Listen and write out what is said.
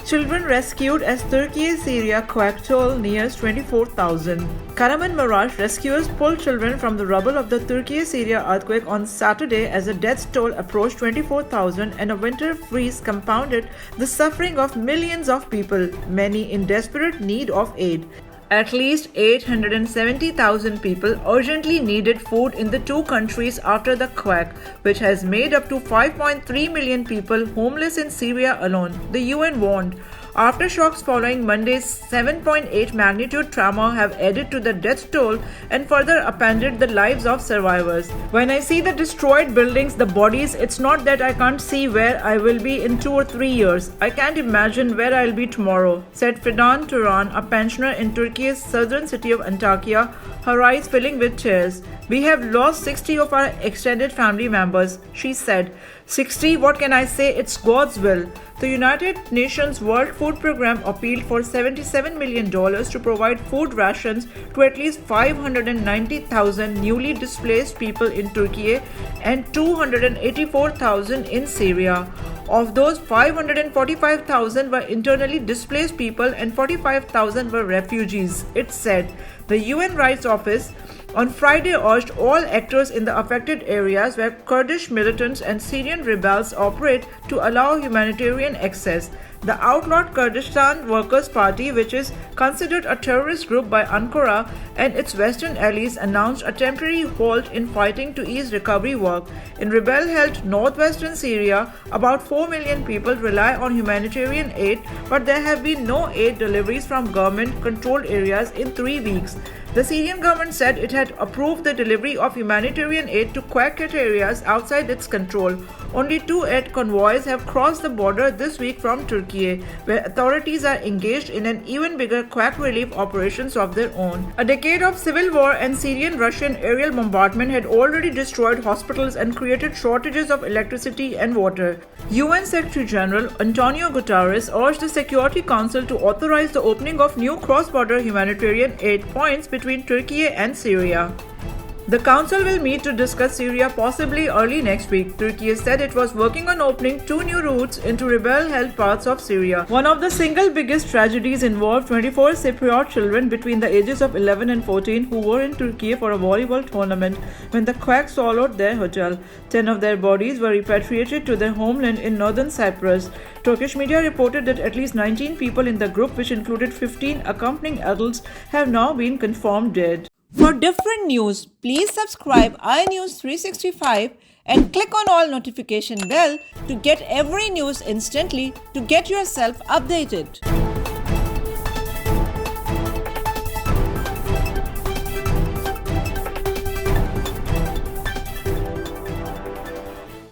Children rescued as Syria quake toll nears 24,000. Kahramanmaras rescuers pulled children from the rubble of the Syria earthquake on Saturday as the death toll approached 24,000 and a winter freeze compounded the suffering of millions of people, many in desperate need of aid. At least 870,000 people urgently needed food in the two countries after the quake, which has made up to 5.3 million people homeless in Syria alone, the UN warned. Aftershocks following Monday's 7.8 magnitude tremor have added to the death toll and further upended the lives of survivors. When I see the destroyed buildings, the bodies, it's not that I can't see where I will be in 2 or 3 years. I can't imagine where I'll be tomorrow, said Fidan Turan, a pensioner in Turkey's southern city of Antakya, her eyes filling with tears. We have lost 60 of our extended family members, she said. 60, what can I say? It's God's will. The United Nations World Food Programme appealed for $77 million to provide food rations to at least 590,000 newly displaced people in Turkey and 284,000 in Syria. Of those, 545,000 were internally displaced people and 45,000 were refugees, it said. The UN Rights Office on Friday urged all actors in the affected areas where Kurdish militants and Syrian rebels operate to allow humanitarian access. The outlawed Kurdistan Workers' Party, which is considered a terrorist group by Ankara and its western allies, announced a temporary halt in fighting to ease recovery work. In rebel-held northwestern Syria, about 4 million people rely on humanitarian aid, but there have been no aid deliveries from government-controlled areas in 3 weeks. The Syrian government said it had approved the delivery of humanitarian aid to quake-hit areas outside its control. Only 2 aid convoys have crossed the border this week from Turkey, where authorities are engaged in an even bigger quake relief operations of their own. A decade of civil war and Syrian-Russian aerial bombardment had already destroyed hospitals and created shortages of electricity and water. UN Secretary General Antonio Guterres urged the Security Council to authorize the opening of new cross-border humanitarian aid points between Turkey and Syria. The council will meet to discuss Syria possibly early next week. Turkey said it was working on opening 2 new routes into rebel-held parts of Syria. One of the single biggest tragedies involved 24 Cypriot children between the ages of 11 and 14 who were in Turkey for a volleyball tournament when the quake swallowed their hotel. 10 of their bodies were repatriated to their homeland in northern Cyprus. Turkish media reported that at least 19 people in the group, which included 15 accompanying adults, have now been confirmed dead. For different news, please subscribe IIEyeNews365 and click on all notification bell to get every news instantly to get yourself updated.